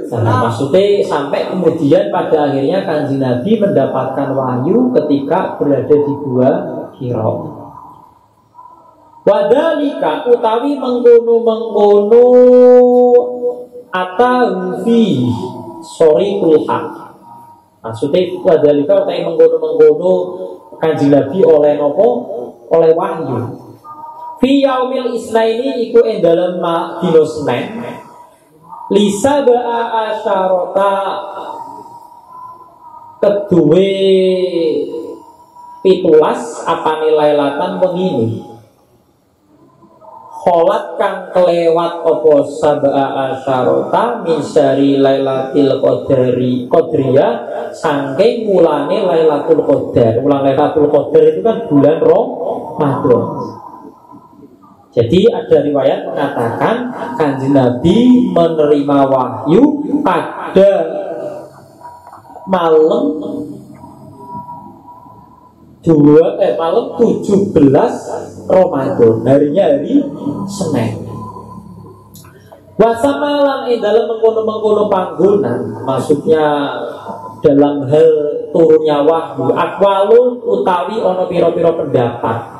Nah, maksudnya sampai kemudian pada akhirnya Kanjeng Nabi mendapatkan wahyu ketika berada di Gua Hiro. Wadalika utawi mengkono atahufi sorikul haq. Maksudnya wadalika utawi mengkono Kanjeng Nabi oleh nopo? Oleh wahyu. Fi yaumil isnaini iku ing dalem dina Senin. Lisa ba'a asyarota kedue pitulas apa nilai latan begini kholat kang kelewat opo saba'a asyarota minsari lailatil qadriyah sangking mulane lailatul qadar. Ulang lailatul qadar itu kan bulan Ramadan. Jadi ada riwayat mengatakan Kanjeng Nabi menerima wahyu pada malam malam 17 Ramadan, harinya hari Senin. Wasamalan dalam mengkono-mengkono panggonan, maksudnya dalam hal turunnya wahyu akwalun utawi ono piro-piro pendapat.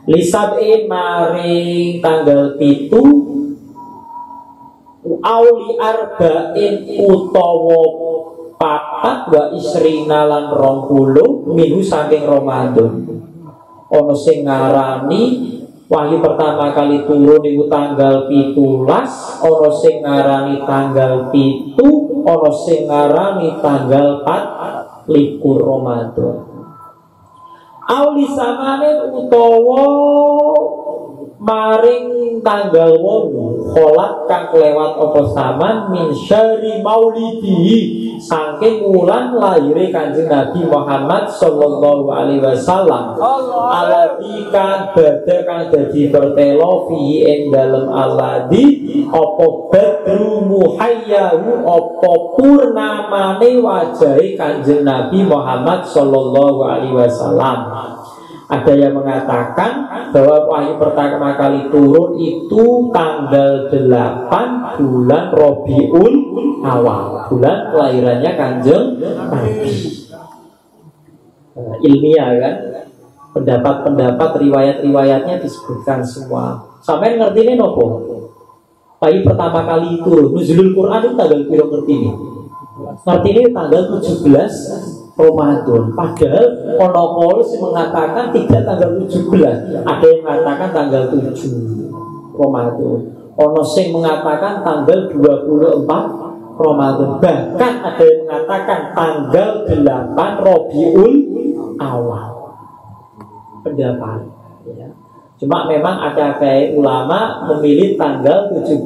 Lisab'in maring tanggal 7 auli arba'in utawa papat wa isrina lan 20 minggu saking Ramadan. Ono sing ngarani wahyu pertama kali turun iku tanggal 17, ono sing ngarani tanggal 7, ono sing ngarani tanggal 4 likur Ramadan. Auli samanen utawa maring tanggal 8 kholat kang kelewat apa saman min syari maulidihi saking wulan lahire Kanjeng Nabi Muhammad sallallahu alaihi wasallam alladzi kang badhe kang dadi bertelo fi ing dalem alladzi apa badru muhayyahu apa purnamane wajahe Kanjeng Nabi Muhammad sallallahu alaihi wasallam. Ada yang mengatakan bahwa wahyu pertama kali turun itu tanggal 8 bulan Rabiul Awal, bulan kelahirannya Kanjeng Nabi. Ilmiah kan, pendapat-pendapat riwayat-riwayatnya disebutkan semua. Sampai ngerti ini nopo? Wahyu pertama kali turun, nuzulul Quran itu tanggal piro ngerti ini? Ngerti ini tanggal 17 Ramadan. Padahal ono sing mengatakan tidak tanggal 17, ada yang mengatakan tanggal 7 Ramadan. Ono sing mengatakan tanggal 24 Ramadan. Bahkan ada yang mengatakan tanggal 8 Rabiul Awal. Pendapat ya. Cuma memang ada kayak ulama memilih tanggal 17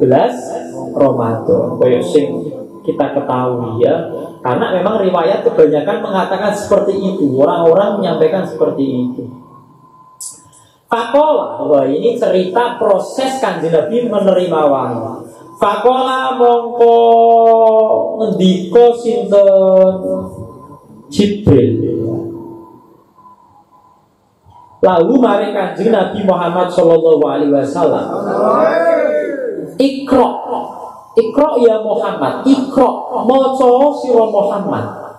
Ramadan. Kayak sing kita ketahui ya. Karena memang riwayat kebanyakan mengatakan seperti itu. Orang-orang menyampaikan seperti itu. Fakola, wah ini cerita proses Kanjeng Nabi menerima wahyu. Fakola mongko ngendika sinten Jibril. Lalu mari Kanjeng Nabi Muhammad sallallahu alaihi wasallam. Ikra ya Muhammad, ikra maca sira Muhammad.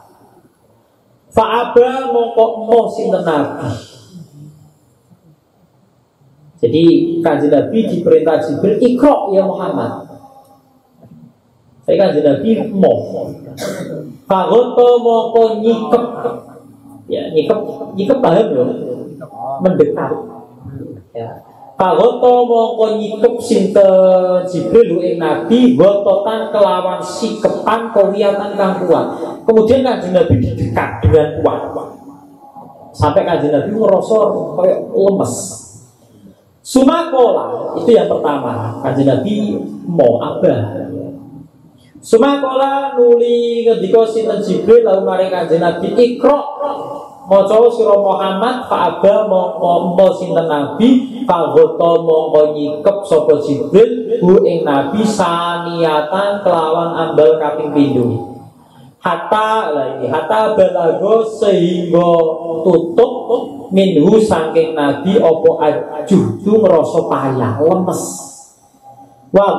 Fa'aba mongko mo sinten Nabi. Jadi Kanjeng Nabi diperintah Jibril ikra ya Muhammad. Saya Kanjeng Nabi mo. Fagoto mongko nyikep Ya, nyikep paham ya? Mendekat. Ya. Pagoto mongko nyikep sinten Jibril ing Nabi gototan kelawan sikepan kawiyatan kang kuat. Kemudian Kanjeng Nabi didekat dengan kuat. Sampai Kanjeng Nabi ngerasa kayak lemes. Sumakola itu yang pertama. Kanjeng Nabi mau abah. Sumakola nuli ngendika sinten Jibril lalu maring Kanjeng Nabi Iqra maca sira Muhammad fa'aba mongko sinten Nabi pagoto mongko nyikep sapa Jibril hu ing Nabi saniyatan kelawan ambal kaping pindho. Hatta balago sehingga tutup minhu saking Nabi apa ajuh tu ngerasa payah lemes. Wa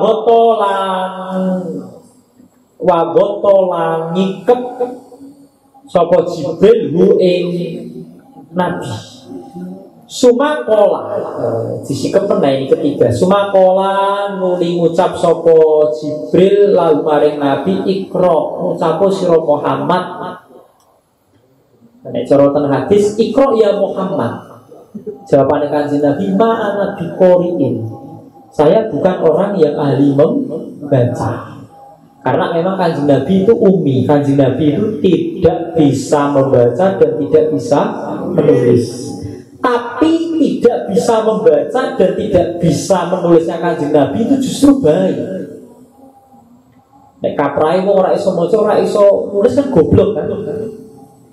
botolan nyikep sapa Jibril hu ing Nabi. Sumakola disikep meneh ketiga. Sumakola nuli ngucap sapa Jibril lalu maring Nabi Iqra ngucapo sira Muhammad. Nek cara ten hadis Iqra ya Muhammad. Jawabane Kanjeng Nabi ma ana biqoriin. Saya bukan orang yang ahli membaca. Karena memang Kanjeng Nabi itu ummi. Kanjeng Nabi itu tidak bisa membaca dan tidak bisa menulis. Tapi tidak bisa membaca dan tidak bisa menulisnya Kanjeng Nabi itu justru baik. Nek kaprai wong ora iso maca, ora iso nulis kan goblok kan.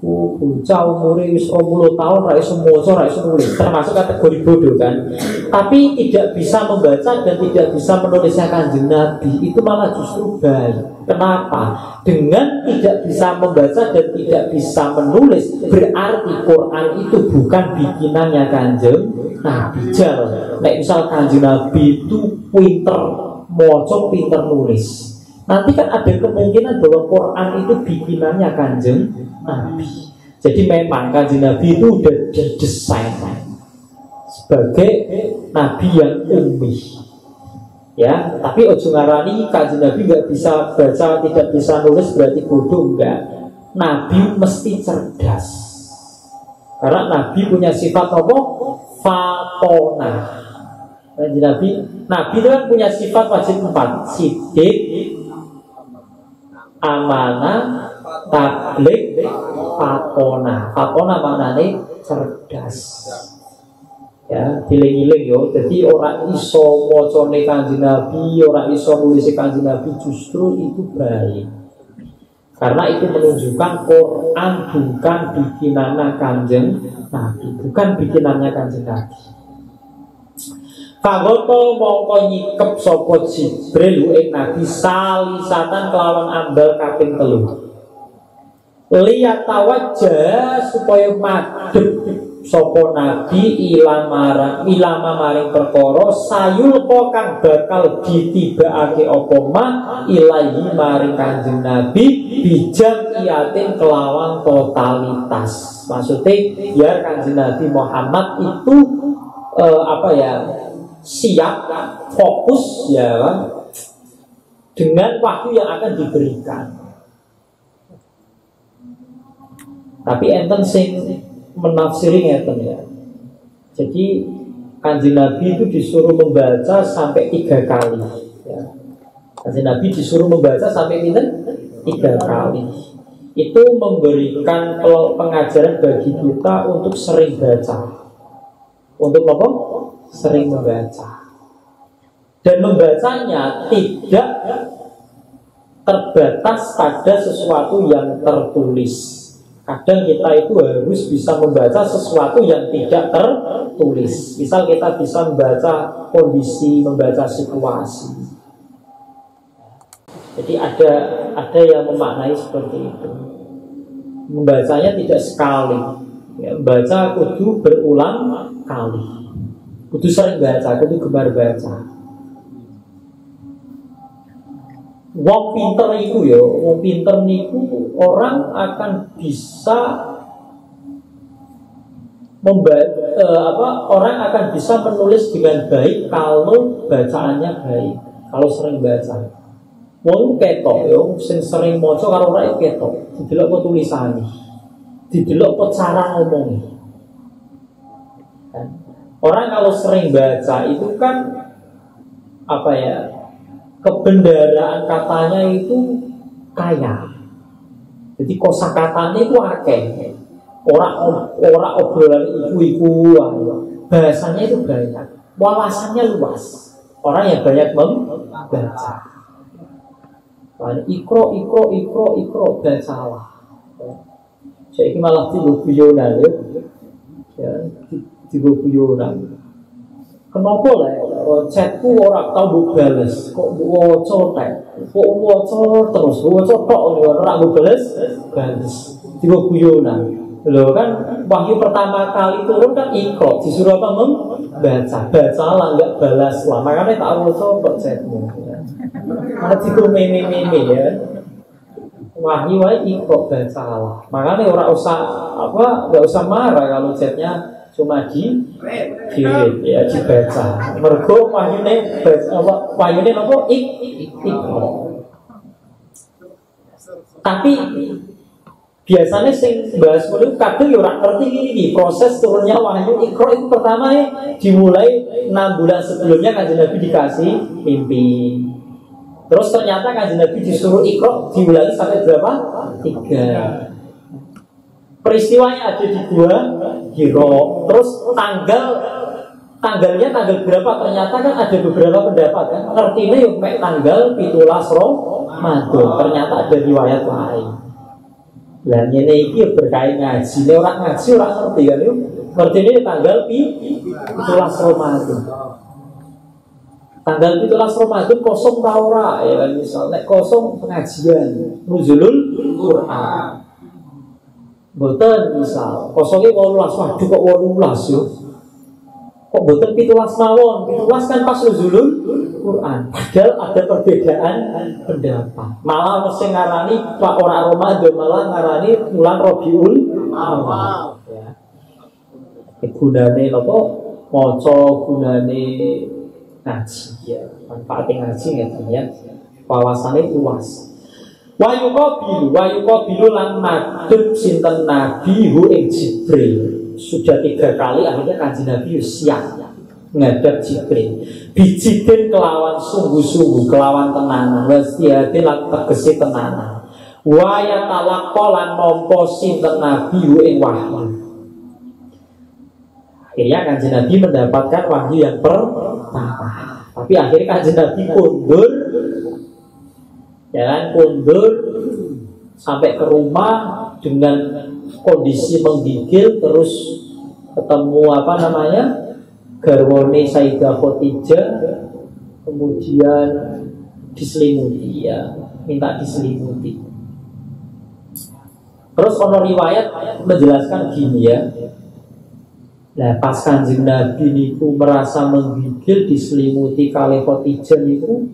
Bocah umure wis 20 tahun ora iso maca, ora iso nulis, termasuk kategori bodoh kan. Tapi tidak bisa membaca dan tidak bisa menulisnya Kanjeng Nabi itu malah justru baik. Kenapa? Dengan tidak bisa membaca dan tidak bisa menulis berarti Quran itu bukan bikinannya Kanjeng Nabi. Nek misal Kanjeng Nabi itu pinter maca, pinter nulis, nanti kan ada kemungkinan bahwa Quran itu bikinannya Kanjeng Nabi. Jadi memang Kanjeng Nabi itu udah didesain sebagai Nabi yang ummi. Ya, tapi ojo ngarani Kanjeng Nabi nggak bisa baca, tidak bisa nulis berarti bodoh, enggak. Nabi mesti cerdas. Karena Nabi punya sifat apa? Fatona. Nabi itu kan punya sifat wajib 4: sidik, amanah, tabligh, fatona. Fatona maknanya cerdas. Ya, giling-giling yo. Jadi orang iso mocone Kanjeng Nabi, orang iso nulis Kanjeng Nabi justru itu baik. Karena itu menunjukkan Quran bukan bikinannya Kanjeng Nabi, bukan bikinannya Kanjeng Nabi. Fagoto mongko nyikep sapa Jibril ing Nabi salisatan kelawan ambal kaping 3. Lihat tawajjah supaya madhep sapa Nabi ilama maring perkara sayul kang bakal ditibakake apa ma ilahi maring Kanjeng Nabi bijak iatin kelawan totalitas. Maksudnya biar Kanjeng Nabi Muhammad itu siap fokus ya kan dengan wahyu yang akan diberikan. Tapi enten sing menafsiri ngeten ya. Jadi Kanjeng Nabi itu disuruh membaca sampai 3 kali ya. Kanjeng Nabi disuruh membaca sampai 3 kali. Itu memberikan pengajaran bagi kita untuk sering baca. Untuk apa? Sering membaca. Dan membacanya tidak terbatas pada sesuatu yang tertulis. Kadang kita itu harus bisa membaca sesuatu yang tidak tertulis. Misal kita bisa membaca kondisi, membaca situasi. Jadi ada yang memaknai seperti itu. Membacanya tidak sekali. Ya, membaca kudu berulang kali. Kudu sering baca, kudu gemar baca. Wong pinter itu ya, wong pinter niku orang akan bisa orang akan bisa menulis dengan baik kalau bacaannya baik, kalau sering baca. Wong ketok ya, sing sering maca karo ora ketok, didelok kok tulisane. didelok kok cara ngomongnya. Kan? Orang kalau sering baca itu kan apa ya, kebendaraan katanya itu kaya. Jadi kosakatanya itu akeh. Orang obrolan iku-iku, bahasanya itu banyak, wawasannya luas. Orang yang banyak membaca. Ikro bacalah. Saya ini malah guyonan ya, guyonan. Kenapa lah? Chatku orang tahu bales, kok waca terus, waca tok orang bales, guyonan. Loh kan wahyu pertama kali turun kan Iqra, disuruh apa bacalah, enggak balas lah. Makanya tak waca kok chatmu. Nanti ku meme ya. Wahyu wae Iqra bacalah. Makanya orang enggak usah marah kalau chatnya cuma dibaca, mergo wahyune apa Iqra. Tapi biasanya sing bahas mulut kadang ya orang ngerti ini proses turunnya wahyu Iqra itu pertama dimulai 6 bulan sebelumnya Kanjeng Nabi dikasih mimpi. Terus ternyata Kanjeng Nabi disuruh Iqra diulangi sampai berapa? 3. Peristiwanya ada di Gua Hira. Terus tanggalnya tanggal berapa? Ternyata kan ada beberapa pendapat kan. Ngertine yo mek tanggal 17 Ramadan. Ternyata ada riwayat lain. Lah ngene iki berkait ngaji. Nek ora ngaji ora ngerti kan yo. Ngertine tanggal 17 Ramadan. Tanggal 17 Ramadan kosong ta ora ya kan misal nek kosong pengajian nuzulul Quran. Boten misal kosongnya 18, waduh kok 18 yo. Kok boten 17 mawon? 17 kan pas nuzulul Quran. Padahal ada perbedaan pendapat. Malah sing ngarani Pak ora Ramadan, malah ngarani bulan Rabiul Awal. Ya. Gunane napa? Maca gunane ngaji ya. Manfaatnya ngaji ngeten ya. Wawasannya luas. Wayu qabilu lan madhep sinten Nabi hu ing Jibril. Sudah 3 kali akhirnya Kanjeng Nabi siap ngadap Jibril. Bijidin kelawan sungguh-sungguh, kelawan tenanan, wastiatin lan tegese tenanan. Wa yatalaqqa lan nampa sinten Nabi hu ing wahyu. Akhirnya Kanjeng Nabi mendapatkan wahyu yang pertama. Tapi akhirnya Kanjeng Nabi kundur, jalan kundur sampai ke rumah dengan kondisi menggigil, terus ketemu apa namanya garwane Sayyidah Khadijah, kemudian diselimuti ya, minta diselimuti. Terus ono riwayat menjelaskan gini ya. Nah pas Kanjeng Nabi niku merasa menggigil diselimuti kali Khadijah niku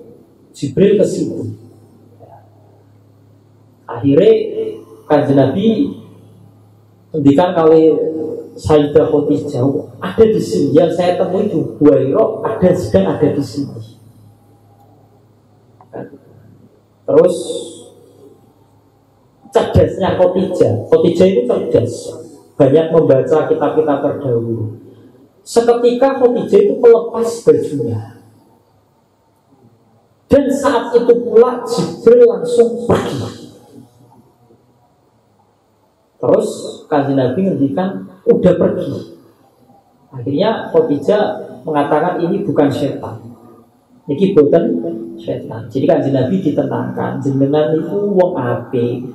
Jibril ke situ. Akhirnya Kanjeng Nabi ngendikan kali Sayyidah Khadijah, ada di sini yang saya temui di Gua Hira, sedang ada di sini. Terus cerdasnya Khadijah itu cerdas, banyak membaca kitab-kitab terdahulu. Seketika Khadijah itu melepas bajunya, dan saat itu pula Jibril langsung pergi. Terus Kanjeng Nabi ngendikan udah pergi. Akhirnya Khadijah mengatakan ini bukan setan, ini bukan setan. Jadi Kanjeng Nabi ditenangkan, jenengan itu wong apik,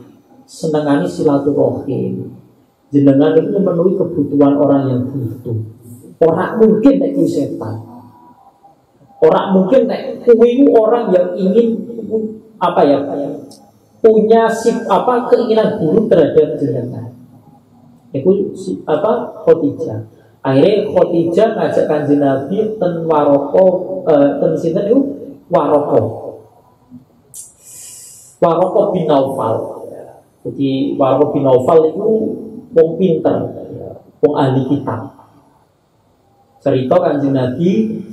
senengani silaturahim, jenengan itu memenuhi kebutuhan orang yang butuh. Orang mungkin nek setan, orang mungkin nek kuwi orang yang ingin apa ya punya keinginan buruk terhadap jenengan. Itu Khadijah. Akhirnya Khadijah ngajak Kanjeng Nabi ten Waroko, ten sinten itu Waroko bin Naufal. Jadi Waroko bin Naufal itu wong pinter, wong ahli kitab. Cerita Kanjeng Nabi,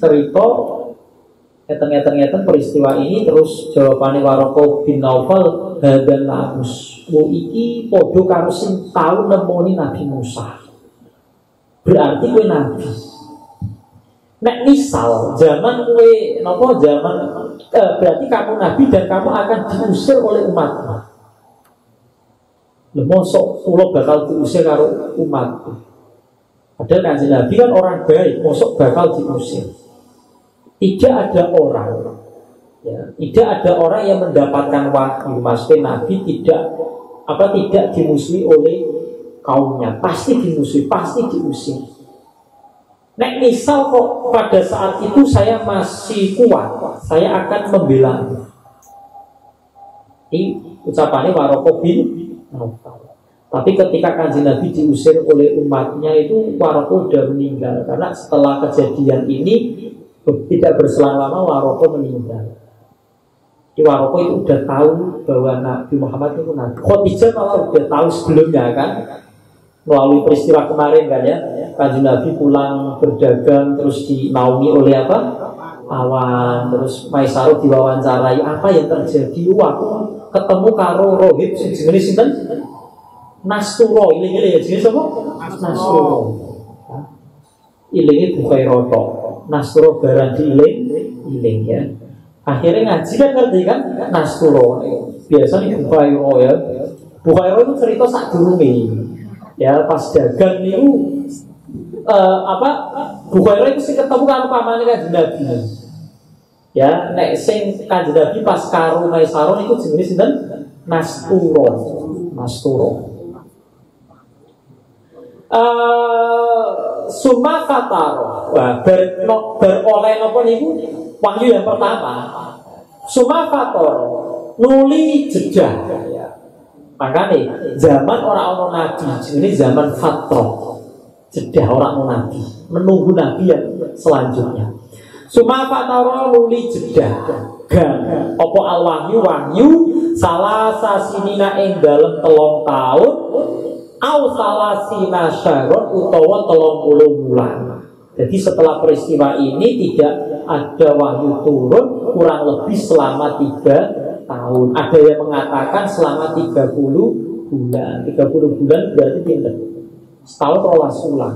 ngeten peristiwa ini, terus jawabannya Waroko bin Naufal hadan lamus. Wo iki padha karo sing tau nemoni Nabi Musa. Berarti kowe nabi. Nek misal zaman kowe berarti kamu nabi dan kamu akan diusir oleh umatmu. Lha mosok kula bakal diusir karo umatku. Padahal Kanjeng Nabi kan orang baik, mosok bakal diusir. Tidak ada orang yang mendapatkan wahyu. Maksudnya Nabi tidak dimusuhi oleh kaumnya, pasti dimusuhi, pasti diusir. Nek misal kok pada saat itu saya masih kuat, saya akan membela. Ini ucapannya Waraqah bin Nawfal. Tapi ketika Kanjeng Nabi diusir oleh umatnya itu Waraqah sudah meninggal. Karena setelah kejadian ini tidak berselang lama Waraqah meninggal. Di Waraqah itu sudah tahu bahwa Nabi Muhammad itu Nabi. Khadijah malah sudah tahu sebelumnya kan, melalui peristiwa kemarin kan ya. Kanjeng Nabi pulang berdagang terus dinaungi oleh apa? Awan. Terus Maisarah diwawancarai, apa yang terjadi? Wah, ketemu karo rohib jenis sinten? Nasturo, iling-iling jenis apa? Nasturo. Ilingi Bukhairah. Nasturo barang diiling ya. Akhirnya ngaji kan ngerti kan? Nasturo. Biasanya Bukhairah ya. Bukhairah itu cerita sak durunge. Ya pas dagang niku Bukhairah itu sing ketemu karo pamane Kanjeng Nabi. Ya, nek sing Kanjeng Nabi pas karo Maisarah niku jenenge sinten? Nasturo. Summa fataro. Beroleh napa niku wahyu yang pertama. Summa fataro nuli jedah ya. Makanya zaman orang nabi ini zaman fatroh, jedah orang nabi menunggu nabi yang selanjutnya. Summa fataro nuli jedah opo al wahyu salah sasinina ing dalem 3 tahun au salasina syahrun utawa 30 bulan. Jadi setelah peristiwa ini tidak ada wahyu turun kurang lebih selama 3 tahun. Ada yang mengatakan selama 30 bulan. 30 bulan berarti pinter. Setahun 12 bulan.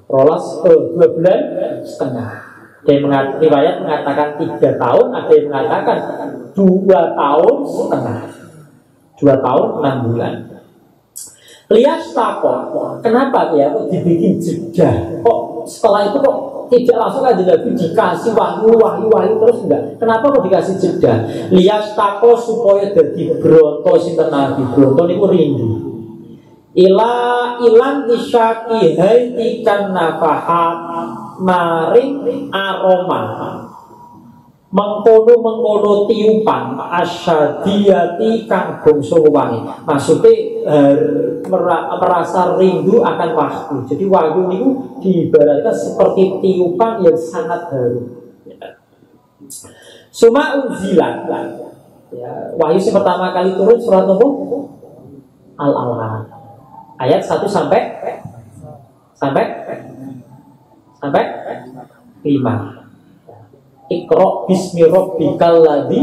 2 bulan setengah. Ada yang riwayat mengatakan 3 tahun, ada yang mengatakan 2 tahun setengah. 2 tahun 6 bulan. Lihat takut, kenapa ya kok dibikin jeda? Kok setelah itu kok tidak langsung aja Nabi dikasih wahyu terus enggak? Kenapa kok dikasih jeda? Lihat takut supaya jadi bronto sinten Nabi, bronto niku rindu. Ilang disyaki haitikan nafahat maring aroma. Mengkono tiupan asyadiyati kang bangsa wangi. Maksudnya merasa rindu akan wahyu. Jadi wahyu itu diibaratkan seperti tiupan yang sangat harum. Suma unzilat ya, wahyu yang pertama kali turun surat apa? Al-Alaq ayat 1 sampai 5. Iqra bismi rabbikal ladzi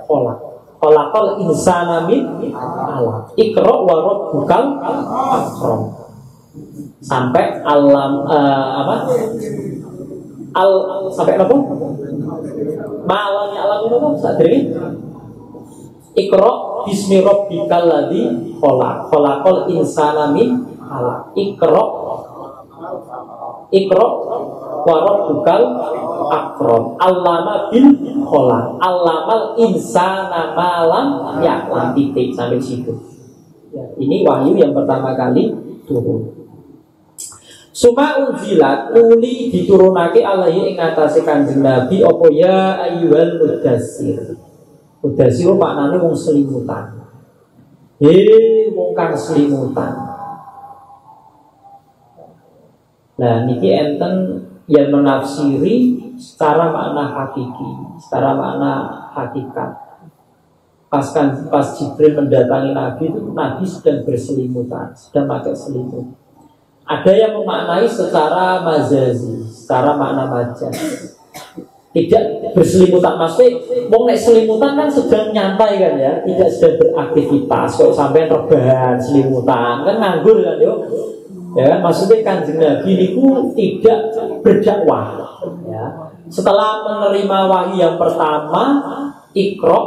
khalaq. Khalaqal insana min 'alaq. Iqra wa rabbukal akram. Sampai sampai apa? Malanya alam itu apa? Sadri. Iqra bismi rabbikal ladzi khalaq. Khalaqal insana min 'alaq. Iqra wa rabbukal akram. Allama bil khalaq. Allamal insana malam ya'lam titik sampai situ. Ya, ini wahyu yang pertama kali turun. Suma unzilat uli diturunake alaihi ing atase Kanjeng Nabi apa ya ayyuhal mudassir. Mudassir maknane wong selimutan. Wong kang selimutan. Nah, niki enten yang menafsiri secara makna hakiki, secara makna hakikat. Pas Jibril mendatangi Nabi itu Nabi sedang berselimutan, sedang pakai selimut. Ada yang memaknai secara majazi, secara makna majaz. Tidak berselimutan, maksudnya wong nek selimutan kan sedang nyantai kan ya, tidak sedang beraktivitas. Kok sampai rebahan selimutan kan nganggur kan yo. Ya, maksudnya Kanjeng Nabi niku tidak berdakwah ya. Setelah menerima wahyu yang pertama Iqra,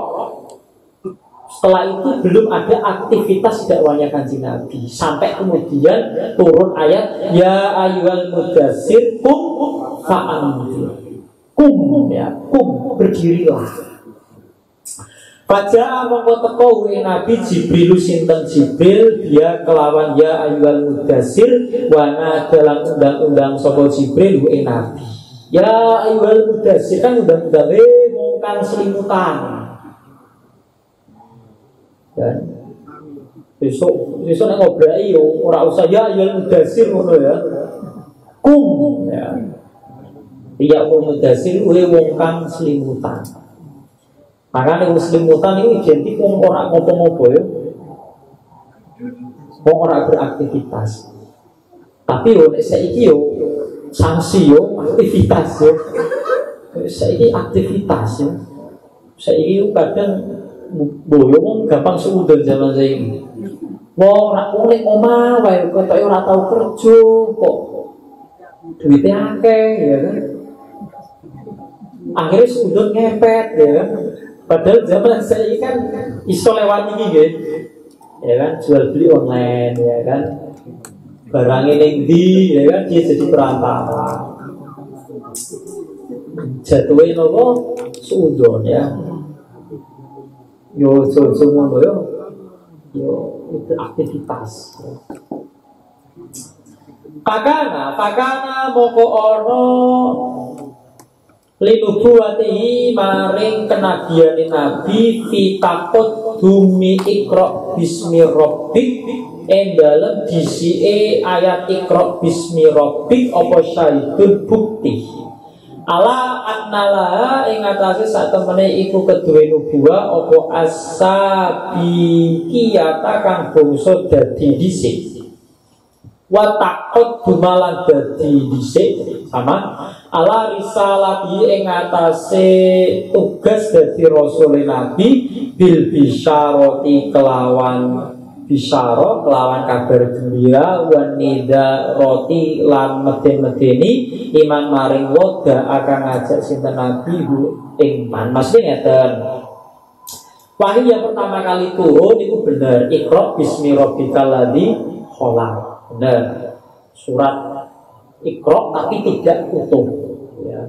setelah itu belum ada aktivitas dakwahnya Kanjeng Nabi sampai kemudian turun ayat ya ayyuhal mudatsir qum fa'anzir. Kum ya, kum berdirilah. Pada mongko teko Nabi Jibril sinten Jibril dia kelawan ya ayyuhal mudatsir wana dalam undang-undang sapa Jibril Nabi. Ya ayyuhal mudatsir kan undang-undange wong kang selimutan. Dan besok nek ngobraki yo ora usah ya ayyuhal mudatsir ngono ya. Kum ya. Iya mudasir uwe wong kang selimutan. Makanya wong selimutan itu identik wong ora ngopo-ngopo ya. Wong ora beraktivitas. Tapi yo nek saiki yo sanksi yo aktivitas yo. Saiki aktivitas yo. Saiki yo kadang boyo wong gampang suudon zaman saiki. Wong ora nek omah wae ketoke ora tau kerja kok duitnya akeh ya kan. Akhirnya sudut ngepet ya kan. Padahal zaman saya ini kan iso lewat ini gitu. Ya kan, jual beli online ya kan. Barangnya nengdi ya kan, dia jadi perantara. Jatuhin apa? Sudut ya. Yo semua yo itu aktivitas. Pakana moko ono linubuwatihi maring kenabiane Nabi fitakut dumi Iqra bismi rabbik dalem disike ayat Iqra bismi rabbik apa syahidun bukti ala annala ing atase sak temene iku keduwe nubuwah apa asabiqiyata kang bangsa dadi dhisik wa taqad dumalan dadi dhisik sama ala risalati ing atase tugas dadi rasul Nabi bil bisyarati kelawan bisyara kelawan kabar gembira wan nida roti lan meden-medeni iman maring wada akan ngajak sinten Nabi iman. Maksudnya ngeten, wahyu yang pertama kali turun itu benar Iqra bismi rabbikal ladzi khalaq. Benar. Surat Iqra tapi tidak utuh ya.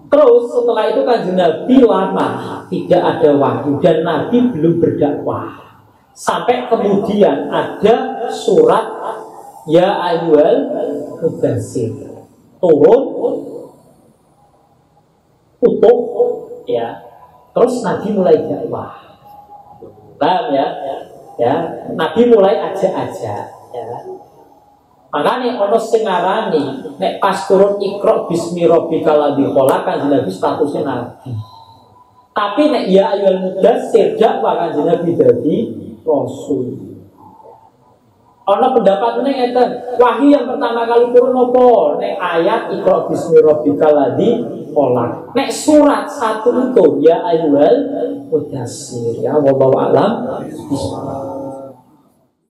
Terus setelah itu Kanjeng Nabi lama tidak ada wahyu dan Nabi belum berdakwah sampai kemudian ada surat ya ayyuhal mudatsir turun utuh ya. Terus Nabi mulai dakwah. Paham ya? Ya, Nabi mulai aja-aja ya. Makanya ono sing ngarani nek pas turun Iqra bismi rabbikal ladzi khalaq Kanjeng Nabi statusnya Nabi. Tapi nek ya ayyuhal mudatsir dakwah Kanjeng Nabi dadi rasul. Ono pendapat ning ngeten, wahyu yang pertama kali turun apa? Nek ayat Iqra bismi rabbikal ladzi khalaq. Nek surat satu itu ya ayyuhal mudatsir ya wallahu alam.